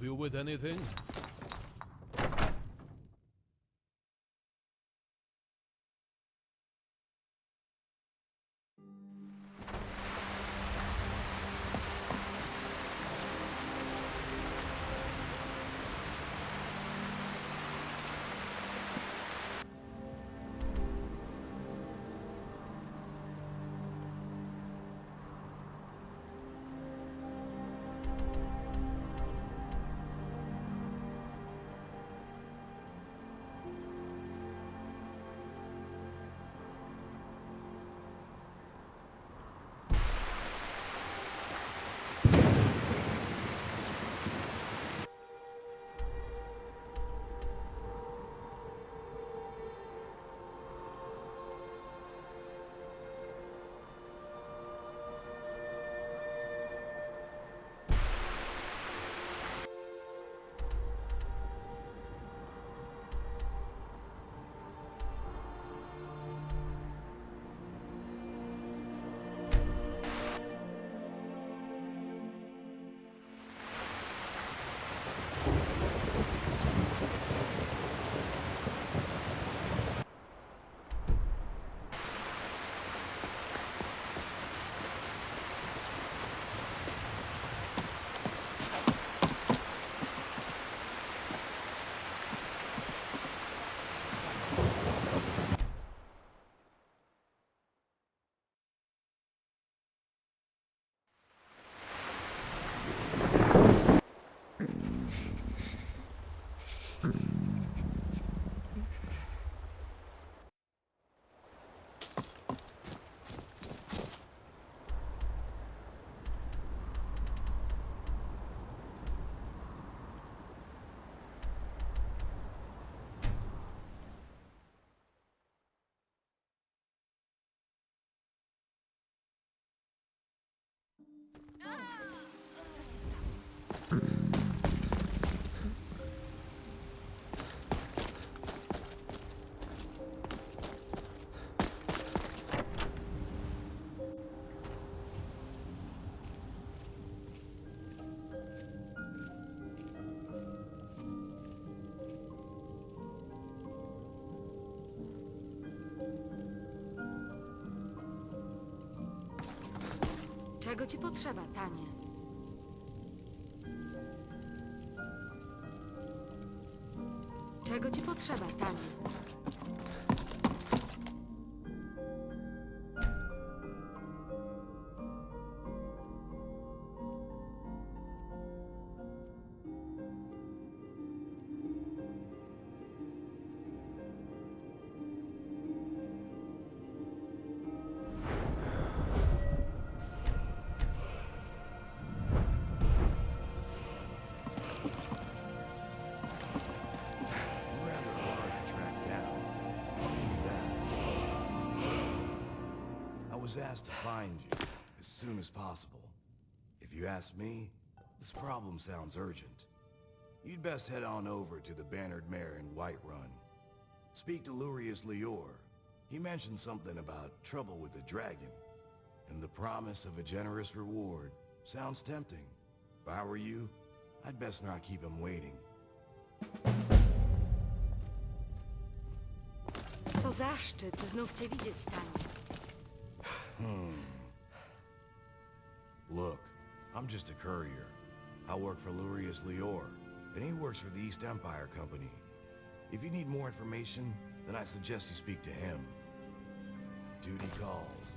you with anything? Co się stało? Czego ci potrzeba, Tanie? Czego ci potrzeba, Tanie? Asked to find you as soon as possible. If you ask me, this problem sounds urgent. You'd best head on over to the Bannered Mare in Whiterun. Speak to Lurius Lior. He mentioned something about trouble with the dragon, and the promise of a generous reward sounds tempting. If I were you, I'd best not keep him waiting. To zaszczyt znów cię widzieć, Tanie. Look, I'm just a courier. I work for Lurius Lior, and he works for the East Empire Company. If you need more information, then I suggest you speak to him. Duty calls.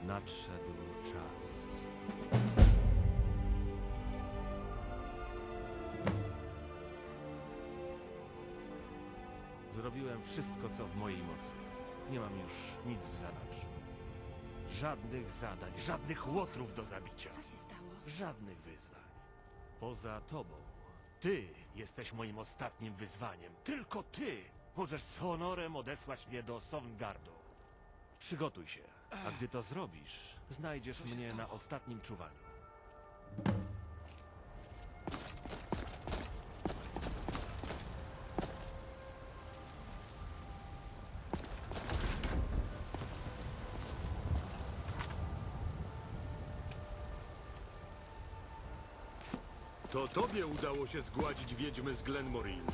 Nadszedł czas. Zrobiłem wszystko, co w mojej mocy. Nie mam już nic w zanadrzu. Żadnych zadań, żadnych łotrów do zabicia. Co się stało? Żadnych wyzwań. Poza tobą. Ty jesteś moim ostatnim wyzwaniem. Tylko ty! możesz z honorem odesłać mnie do Sovngardu. Przygotuj się, a gdy to zrobisz, znajdziesz mnie na ostatnim czuwaniu. To tobie udało się zgładzić wiedźmy z Glenmorin.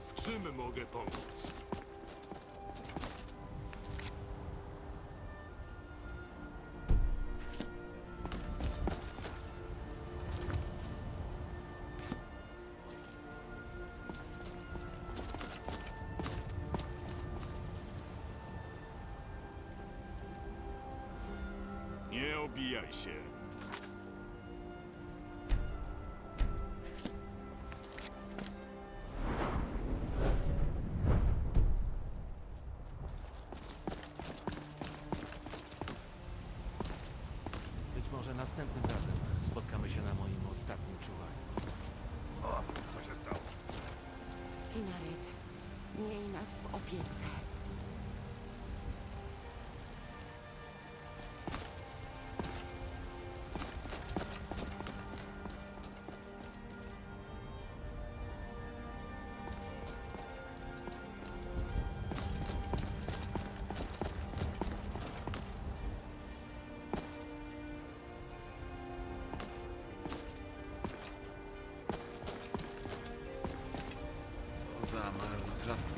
W czym mogę pomóc? Nie obijaj się. Być może następnym razem spotkamy się na moim ostatnim czuwaniu. O, co się stało? Kinaret, miej nas w opiece. Co za marnotrawstwo.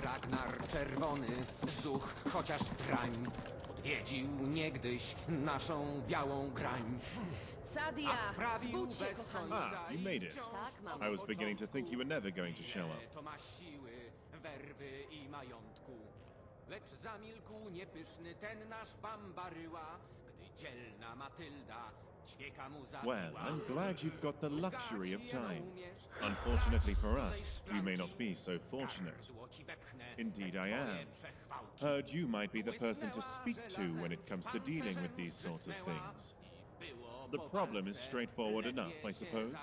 Ragnar czerwony, zuch chociaż drań, odwiedził niegdyś naszą białą grań. Sadia, Prawił zbudź się, bez kochanie. końca you made it. Tak, mam. I was beginning to think you were never going to show up. To ma siły, werwy i majątku. Lecz zamilkł niepyszny ten nasz Bambaryła, gdy dzielna Matylda ćwieka mu zabiła. Well, I'm glad you've got the luxury of Gać jeno time. umiesz, Unfortunately for gać us, tutaj you may not szklanki. be so fortunate. Gardło ci wepchnę, Indeed te I twoje am. przechwałki. Heard you might be the person to speak to when it comes to dealing with these sorts of things. The problem is straightforward enough, I suppose.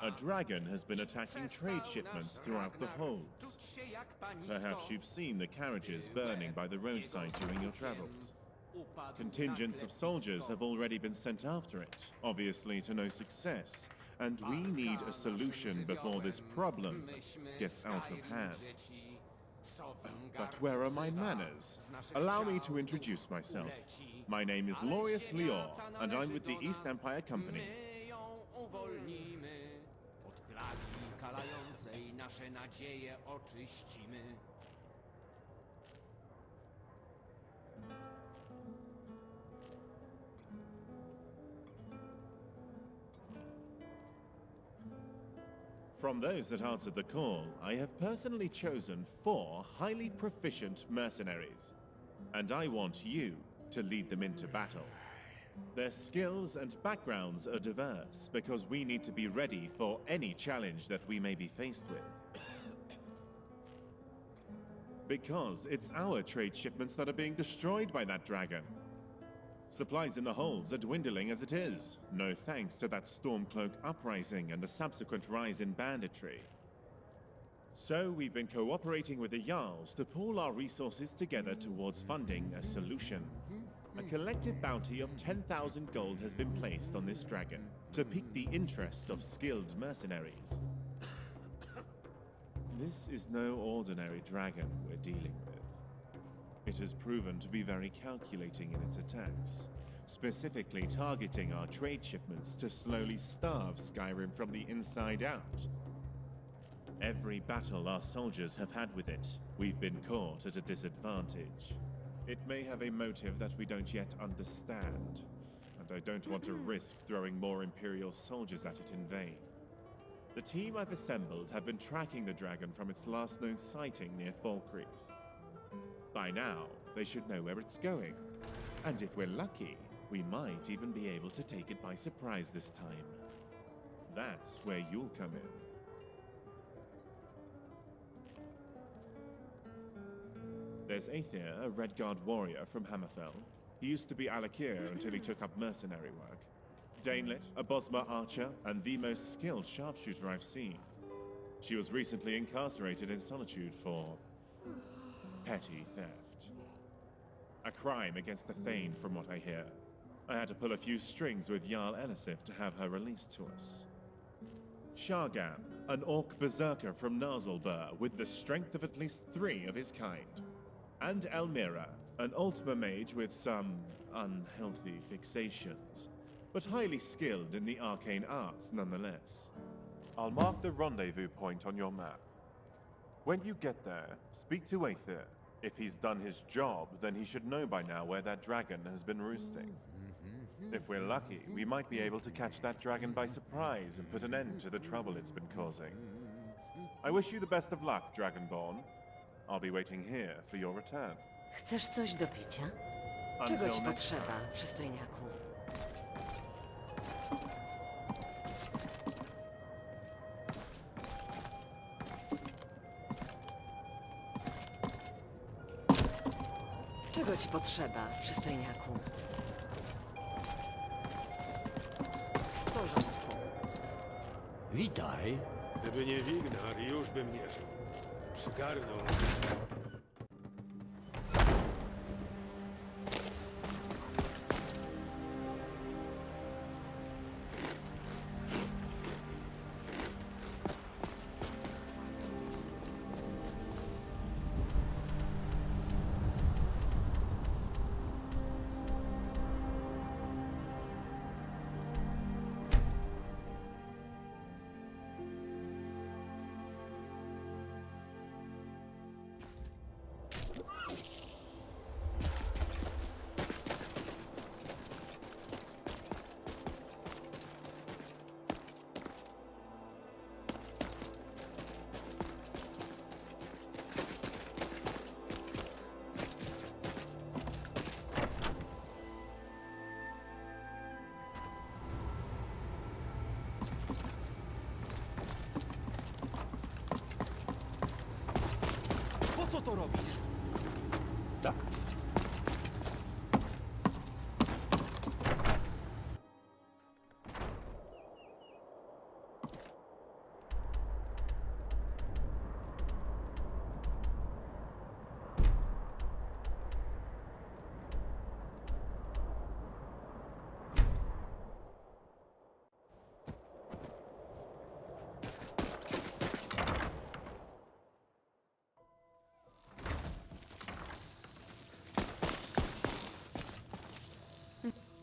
A dragon has been attacking trade shipments throughout the holds. Perhaps you've seen the carriages burning by the roadside during your travels. Contingents of soldiers have already been sent after it, obviously to no success, and we need a solution before this problem gets out of hand. But where are my manners? Allow me to introduce myself. My name is Laureus Lior, and I'm with the East Empire Company. My ją uwolnimy, od plagi kalającej nasze nadzieje oczyścimy. From those that answered the call, I have personally chosen 4 highly proficient mercenaries, and I want you to lead them into battle. Their skills and backgrounds are diverse because we need to be ready for any challenge that we may be faced with. Because it's our trade shipments that are being destroyed by that dragon. Supplies in the holds are dwindling as it is, no thanks to that Stormcloak uprising and the subsequent rise in banditry. So we've been cooperating with the Jarls to pool our resources together towards funding a solution. A collective bounty of 10,000 gold has been placed on this dragon to pique the interest of skilled mercenaries. This is no ordinary dragon we're dealing with. It has proven to be very calculating in its attacks, specifically targeting our trade shipments to slowly starve Skyrim from the inside out. Every battle our soldiers have had with it, we've been caught at a disadvantage. It may have a motive that we don't yet understand, and I don't want to risk throwing more Imperial soldiers at it in vain. The team I've assembled have been tracking the dragon from its last known sighting near Falkreath. By now, they should know where it's going. And if we're lucky, we might even be able to take it by surprise this time. That's where you'll come in. There's Aether, a Redguard warrior from Hammerfell. He used to be Alakir until he took up mercenary work. Danelit, a Bosmer archer and the most skilled sharpshooter I've seen. She was recently incarcerated in solitude for petty theft. A crime against the Thane, from what I hear. I had to pull a few strings with Jarl Elisif to have her released to us. Shargam, an Orc berserker from Narzulbur with the strength of at least 3 of his kind. And Elmira, an Ultima mage with some unhealthy fixations, but highly skilled in the arcane arts nonetheless. I'll mark the rendezvous point on your map. When you get there, speak to Aether. If he's done his job, then he should know by now where that dragon has been roosting. If we're lucky, we might be able to catch that dragon by surprise and put an end to the trouble it's been causing. I wish you the best of luck, Dragonborn. I'll be waiting here for your return. Chcesz coś do picia? Czego Until ci next time. potrzeba, przystojniaku? Czego ci potrzeba, przystojniaku? W porządku. Witaj. Gdyby nie Wignar, już bym nie żył. Przygarnął. to robisz? Tak.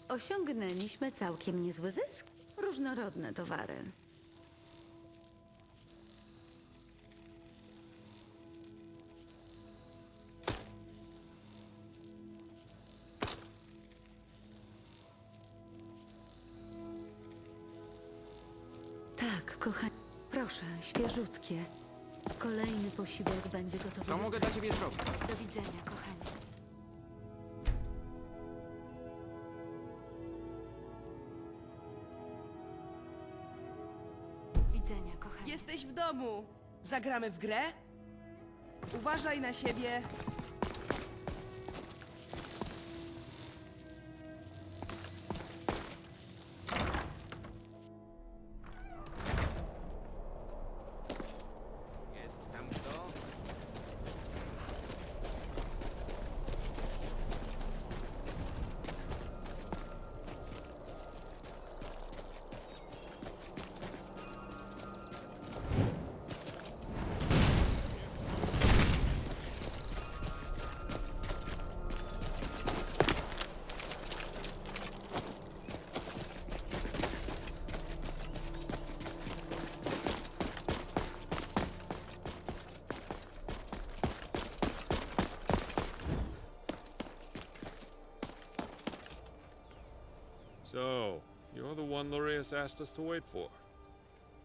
Osiągnęliśmy całkiem niezły zysk. Różnorodne towary. Tak, kochani. Proszę, świeżutkie. Kolejny posiłek będzie gotowy. Co mogę dla ciebie zrobić? Do widzenia, kochani. Widzenia, kochani. Jesteś w domu. Zagramy w grę? Uważaj na siebie. Jest tam kto? So, you're the one Lurius asked us to wait for.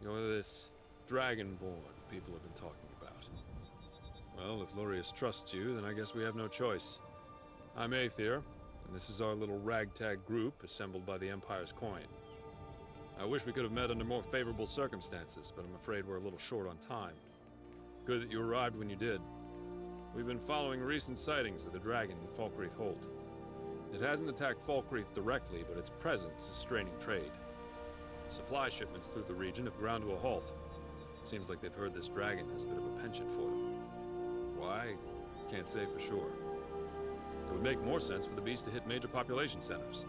You're this Dragonborn people have been talking about. Well, if Lurius trusts you, then I guess we have no choice. I'm Aether, and this is our little ragtag group assembled by the Empire's coin. I wish we could have met under more favorable circumstances, but I'm afraid we're a little short on time. Good that you arrived when you did. We've been following recent sightings of the dragon in Falkreath Hold. It hasn't attacked Falkreath directly, but its presence is straining trade. Supply shipments through the region have ground to a halt. Seems like they've heard this dragon has a bit of a penchant for them. Why? Can't say for sure. It would make more sense for the beast to hit major population centers.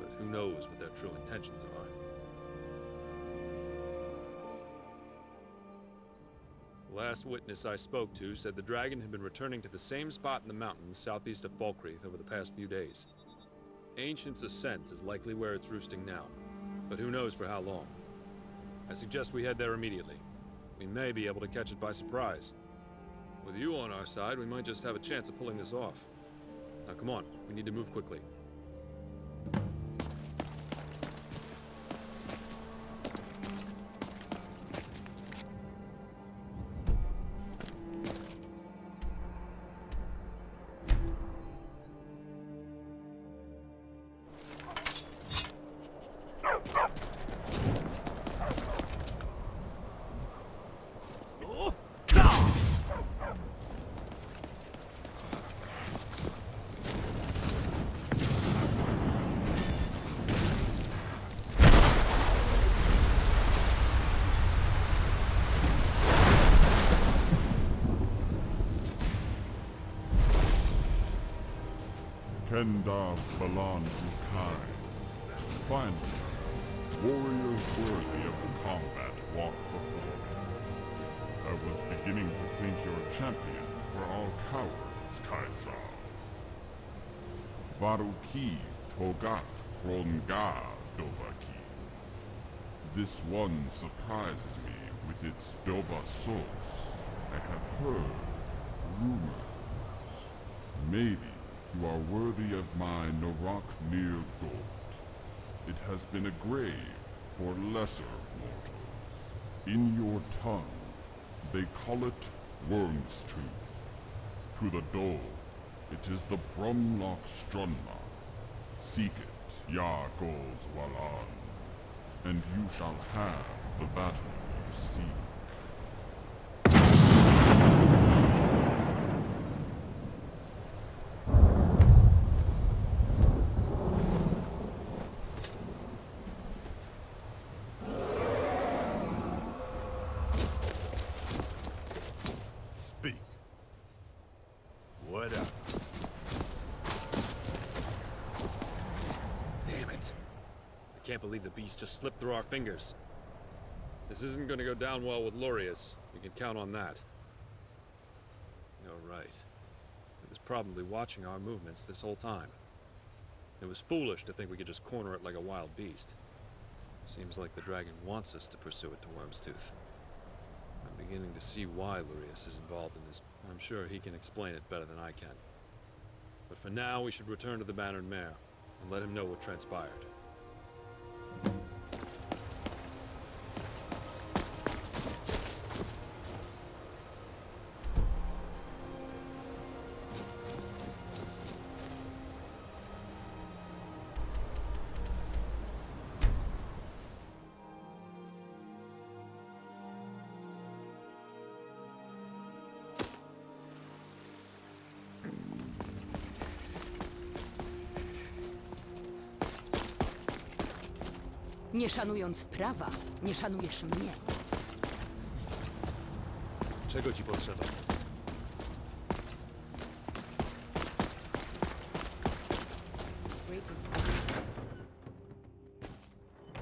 But who knows what their true intentions are. The last witness I spoke to said the dragon had been returning to the same spot in the mountains southeast of Falkreath over the past few days. Ancient's Ascent is likely where it's roosting now, but who knows for how long. I suggest we head there immediately. We may be able to catch it by surprise. With you on our side, we might just have a chance of pulling this off. Now come on, we need to move quickly. Kenda Balan Ukai. Finally, warriors worthy of the combat walk before me. I was beginning to think your champions were all cowards, Kaiser. Varuki Togat Kronga Dovaki. This one surprises me with its Dova source. I have heard rumors. Maybe you are worthy of my Norak Mir gold. It has been a grave for lesser mortals. In your tongue, they call it Worm's Tooth. To the Dole, it is the Brumlock Strunma. Seek it, Ya Gols Walan, and you shall have the battle you seek. What up? Damn it. I can't believe the beast just slipped through our fingers. This isn't going to go down well with Lorius. We can count on that. You're right. It was probably watching our movements this whole time. It was foolish to think we could just corner it like a wild beast. Seems like the dragon wants us to pursue it to Worm's Tooth. I'm beginning to see why Lorius is involved in this. I'm sure he can explain it better than I can. But for now, we should return to the Bannered Mare and let him know what transpired. Nie szanując prawa, nie szanujesz mnie. Czego ci potrzeba?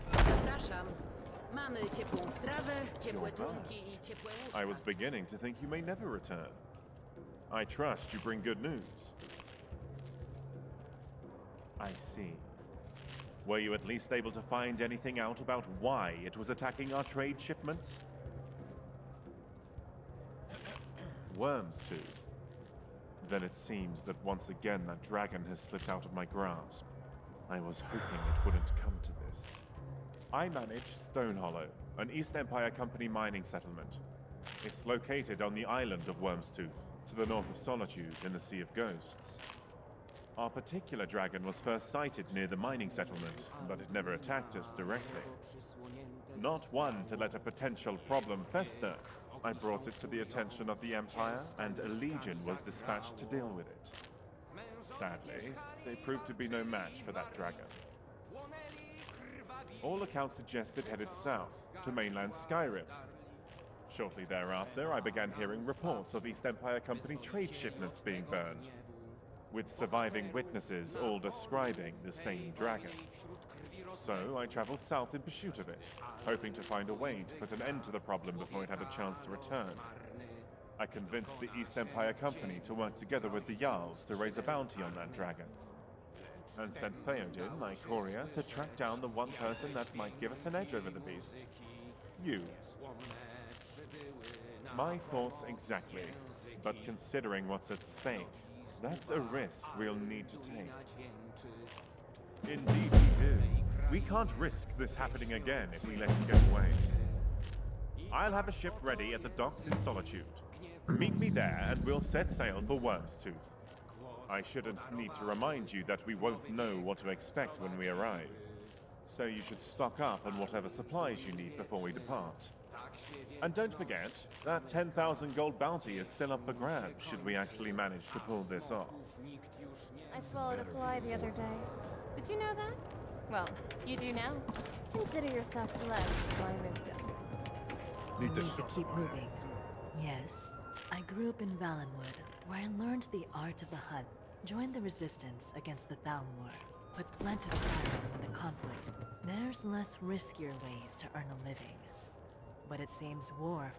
Zapraszam. Mamy ciepłą strawę, ciepłe trunki i ciepłe łóżka. I was beginning to think you may never return. I trust you bring good news. I see. Were you at least able to find anything out about why it was attacking our trade shipments? Worm's Tooth. Then it seems that once again that dragon has slipped out of my grasp. I was hoping it wouldn't come to this. I manage Stone Hollow, an East Empire Company mining settlement. It's located on the island of Worm's Tooth, to the north of Solitude in the Sea of Ghosts. Our particular dragon was first sighted near the mining settlement, but it never attacked us directly. Not one to let a potential problem fester, I brought it to the attention of the Empire, and a legion was dispatched to deal with it. Sadly, they proved to be no match for that dragon. All accounts suggest it headed south, to mainland Skyrim. Shortly thereafter, I began hearing reports of East Empire Company trade shipments being burned, with surviving witnesses all describing the same dragon. So I traveled south in pursuit of it, hoping to find a way to put an end to the problem before it had a chance to return. I convinced the East Empire Company to work together with the Jarls to raise a bounty on that dragon, and sent Theoden, my courier, to track down the one person that might give us an edge over the beast. You. My thoughts exactly, but considering what's at stake, that's a risk we'll need to take. Indeed we do. We can't risk this happening again if we let it get away. I'll have a ship ready at the docks in Solitude. Meet me there and we'll set sail for Worm's Tooth. I shouldn't need to remind you that we won't know what to expect when we arrive. So you should stock up on whatever supplies you need before we depart. And don't forget, that 10,000 gold bounty is still up for grabs should we actually manage to pull this off. I swallowed a fly the other day. Did you know that? Well, you do now. Consider yourself blessed with my wisdom. We need to keep moving. Yes. I grew up in Valenwood, where I learned the art of the hunt, joined the resistance against the Thalmor, but fled to Skyrim in the conflict. There's less riskier ways to earn a living. But it seems war.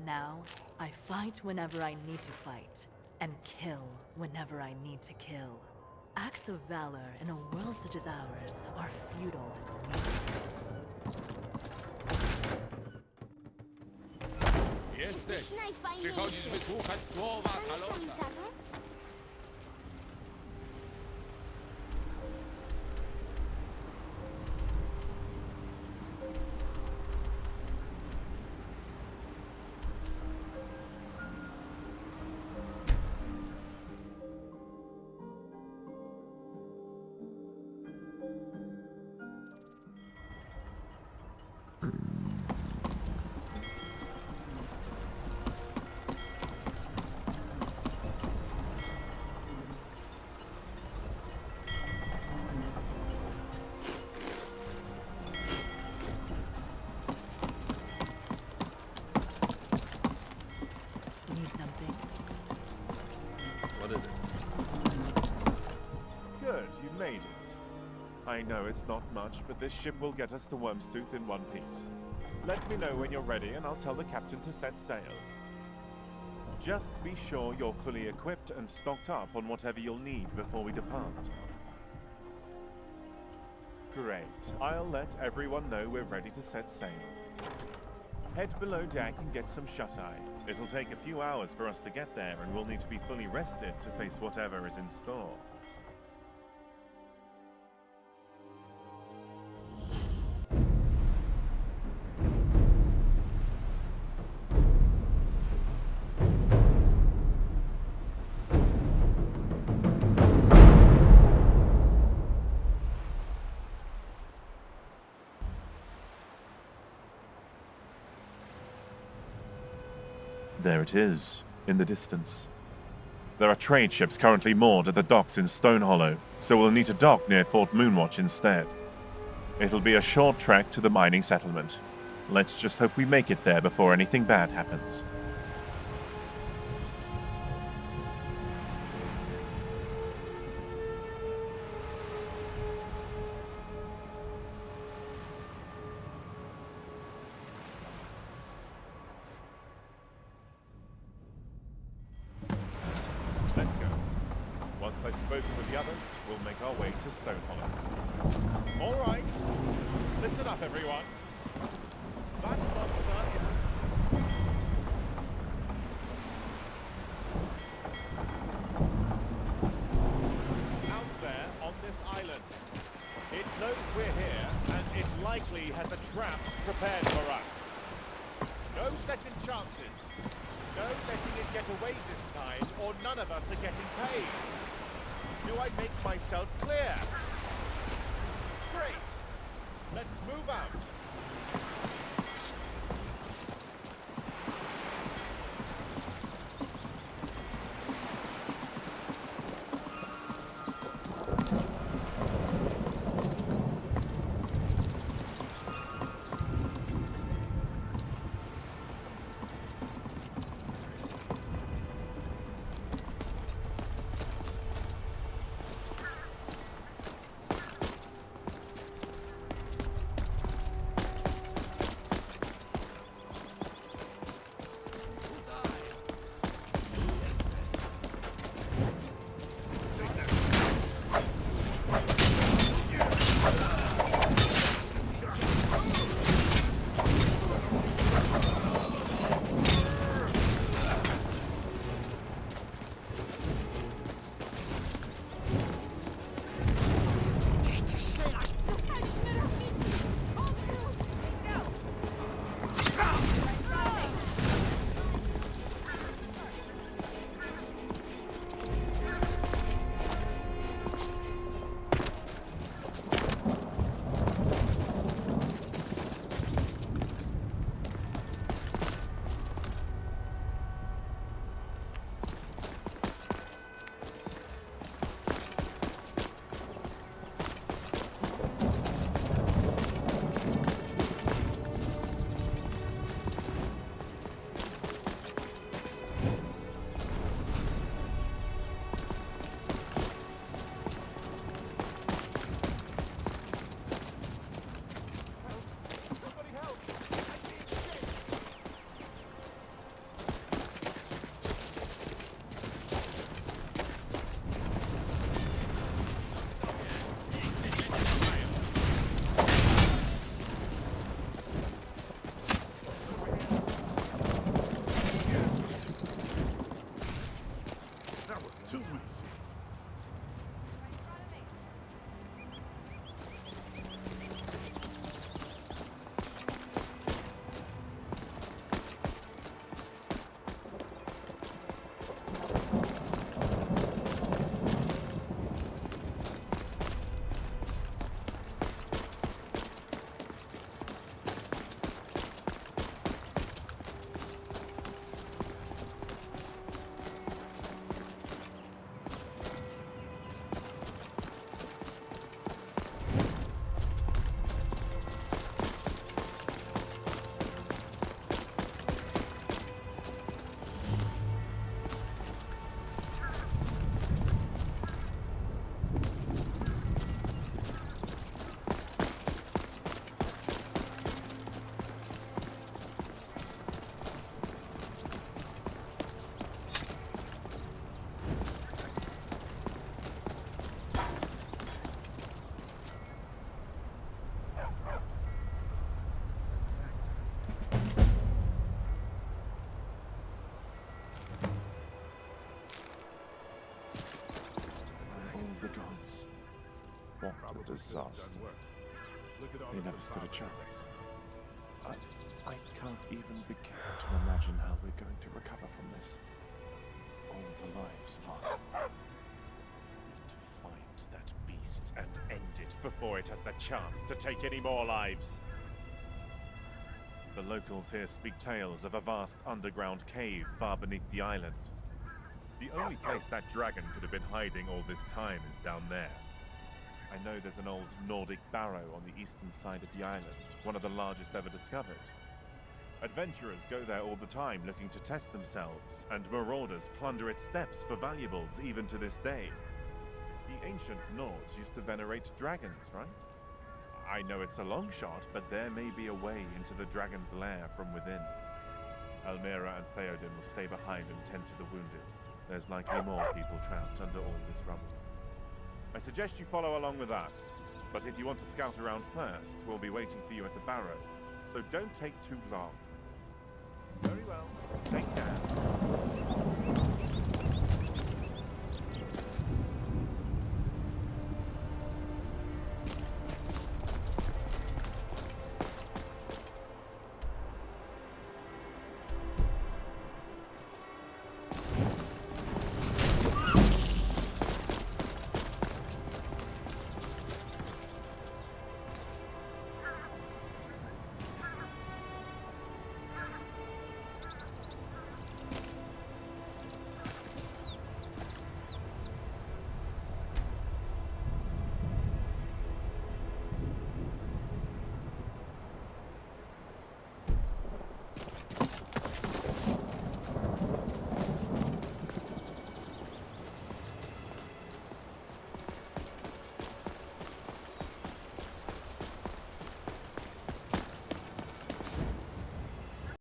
Now, I fight whenever I need to fight, and kill whenever I need to kill. Acts of valor in a world such as ours are futile and meaningless. Jesteś Przychodzisz wysłuchać słowa Kalosa. Need something? What is it? made it. I know it's not much, but this ship will get us to Wormstooth in one piece. Let me know when you're ready and I'll tell the captain to set sail. Just be sure you're fully equipped and stocked up on whatever you'll need before we depart. Great. I'll let everyone know we're ready to set sail. Head below deck and get some shut-eye. It'll take a few hours for us to get there, and we'll need to be fully rested to face whatever is in store. There it is, in the distance. There are trade ships currently moored at the docks in Stone Hollow, so we'll need to dock near Fort Moonwatch instead. It'll be a short trek to the mining settlement. Let's just hope we make it there before anything bad happens. Let's go. Once I've spoken with the others, we'll make our way to Stone Hollow. All right. Listen up, everyone. That monster... out there on this island. It knows we're here, and it likely has a trap prepared for us. No second chances. No letting it get away this time, or none of us are getting paid. Do I make myself clear? Great. Let's move out. What a disaster. They never stood a chance. I can't even begin to imagine how we're going to recover from this. All the lives lost. To find that beast and end it before it has the chance to take any more lives. The locals here speak tales of a vast underground cave far beneath the island. The only place that dragon could have been hiding all this time is down there. I know there's an old Nordic barrow on the eastern side of the island, one of the largest ever discovered. Adventurers go there all the time looking to test themselves, and marauders plunder its depths for valuables even to this day. The ancient Nords used to venerate dragons, right? I know it's a long shot, but there may be a way into the dragon's lair from within. Almira and Theoden will stay behind and tend to the wounded. There's likely more people trapped under all this rubble. I suggest you follow along with us, but if you want to scout around first, we'll be waiting for you at the barrow, so don't take too long. Very well. Take care.